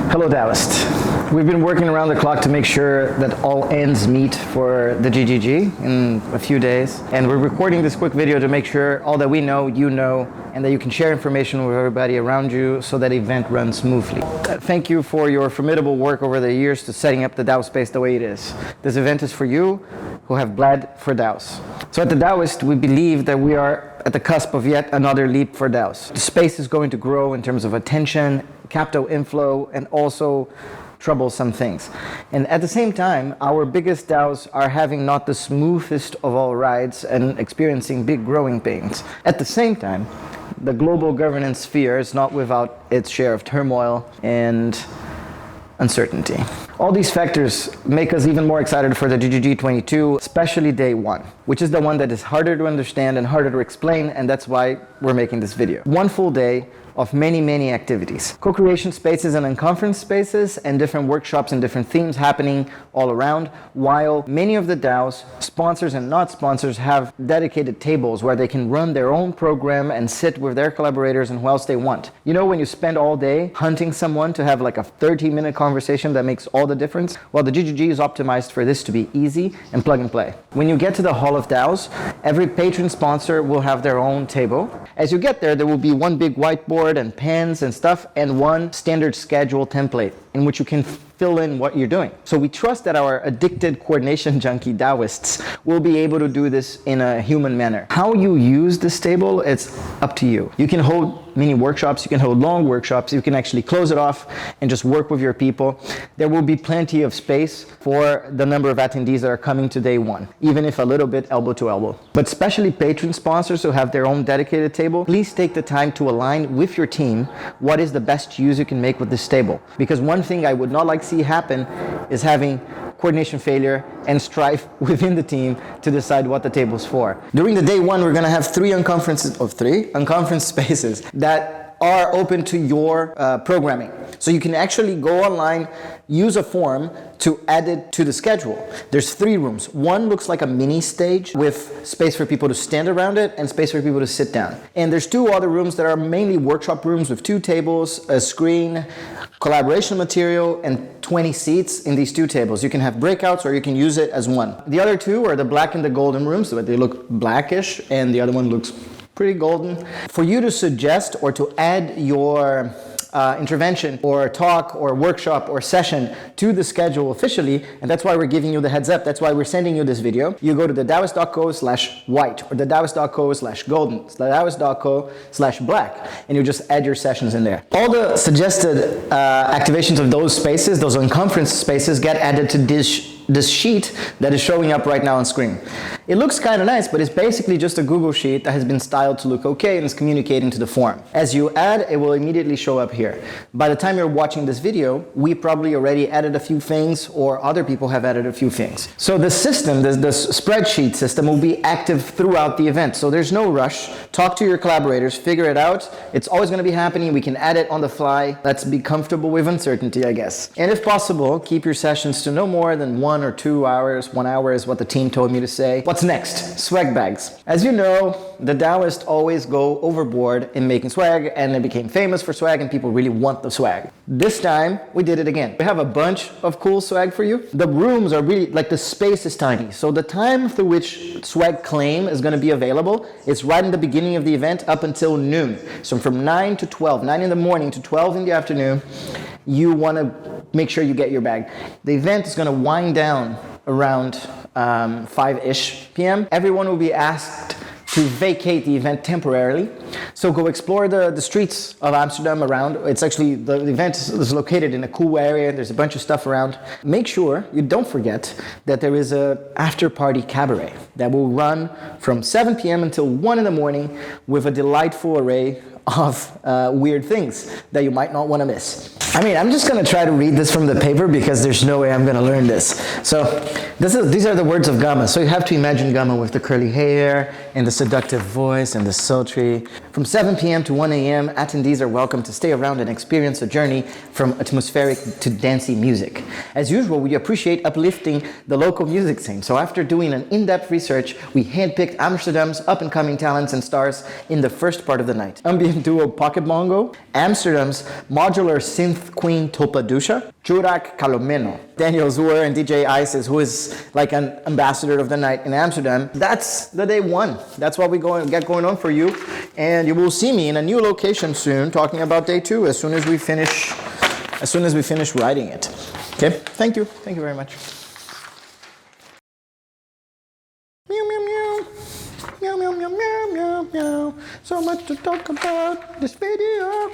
Hello DAOist. We've been working around the clock to make sure that all ends meet for the GGG in a few days. And we're recording this quick video to make sure all that we know, you know, and that you can share information with everybody around you so that event runs smoothly. Thank you for your formidable work over the years to setting up the DAO space the way it is. This event is for you who have bled for DAOs. So at the DAOist, we believe that we are at the cusp of yet another leap for DAOs. The space is going to grow in terms of attention, capital inflow, and also troublesome things. And at the same time, our biggest DAOs are having not the smoothest of all rides and experiencing big growing pains. At the same time, the global governance sphere is not without its share of turmoil and uncertainty. All these factors make us even more excited for the GGG22, especially day one, which is the one that is harder to understand and harder to explain, and that's why we're making this video. One full day of many activities. Co-creation spaces and unconference spaces and different workshops and different themes happening all around, while many of the DAOs, sponsors and not sponsors, have dedicated tables where they can run their own program and sit with their collaborators and who else they want. You know, when you spend all day hunting someone to have like a 30-minute conversation that makes all the difference? Well, the GGG is optimized for this to be easy and plug and play. When you get to the Hall of DAOs, every patron sponsor will have their own table. As you get there will be one big whiteboard and pens and stuff, and one standard schedule template in which you can fill in what you're doing. So we trust that our addicted coordination junkie DAOists will be able to do this in a human manner. How you use this table, it's up to you. You can hold mini workshops, you can hold long workshops, you can actually close it off and just work with your people. There will be plenty of space for the number of attendees that are coming to day one, even if a little bit elbow to elbow. But especially patron sponsors who have their own dedicated table, please take the time to align with your team what is the best use you can make with this table. Because one thing I would not like to see happen is having coordination failure and strife within the team to decide what the table's for. During the day one, we're going to have three unconference spaces that are open to your programming. So you can actually go online, use a form to add it to the schedule. There's three rooms. One looks like a mini stage with space for people to stand around it and space for people to sit down. And there's two other rooms that are mainly workshop rooms with two tables, a screen, collaboration material, and 20 seats in these two tables. You can have breakouts or you can use it as one. The other two are the black and the golden rooms, but they look blackish, and the other one looks pretty golden. For you to suggest or to add your intervention or talk or workshop or session to the schedule officially, and that's why we're giving you the heads up, that's why we're sending you this video. You go to the DAOist.co/white or the DAOist.co/golden, the DAOist.co/black, and you just add your sessions in there. All the suggested activations of those spaces, those unconference spaces, get added to this sheet that is showing up right now on screen. It looks kind of nice, but it's basically just a Google sheet that has been styled to look okay and is communicating to the form. As you add, it will immediately show up here. By the time you're watching this video, we probably already added a few things, or other people have added a few things. So the system, this spreadsheet system, will be active throughout the event. So there's no rush. Talk to your collaborators, figure it out. It's always going to be happening. We can add it on the fly. Let's be comfortable with uncertainty, I guess. And if possible, keep your sessions to no more than 1 or 2 hours. 1 hour is what the team told me to say. What's next? Swag bags. As you know, the DAOists always go overboard in making swag, and they became famous for swag, and people really want the swag. This time, we did it again. We have a bunch of cool swag for you. The rooms are really, like, the space is tiny. So the time through which swag claim is going to be available is right in the beginning of the event up until noon. So from 9 to 12, 9 in the morning to 12 in the afternoon, you want to make sure you get your bag. The event is going to wind down around 5-ish p.m. Everyone will be asked to vacate the event temporarily. So go explore the streets of Amsterdam around. It's actually, the event is located in a cool area. There's a bunch of stuff around. Make sure you don't forget that there is a after-party cabaret that will run from 7 p.m. until 1 in the morning with a delightful array of weird things that you might not want to miss. I mean, I'm just going to try to read this from the paper because there's no way I'm going to learn this. So these are the words of Gamma. So you have to imagine Gamma with the curly hair and the seductive voice and the sultry. From 7 p.m. to 1 a.m., attendees are welcome to stay around and experience a journey from atmospheric to dancey music. As usual, we appreciate uplifting the local music scene. So after doing an in-depth research, we handpicked Amsterdam's up-and-coming talents and stars in the first part of the night. Ambient duo Pocket Mongo, Amsterdam's modular synth queen TULPA DUSHA, Jurak Calomeno, Daniel Zuer and DJ Isis, who is like an ambassador of the night in Amsterdam. That's the day one. That's what we get going on for you. And you will see me in a new location soon talking about day two as soon as we finish writing it. Okay, thank you. Thank you very much. Meow, meow, meow. Meow, meow, meow, meow, meow, meow. So much to talk about this video.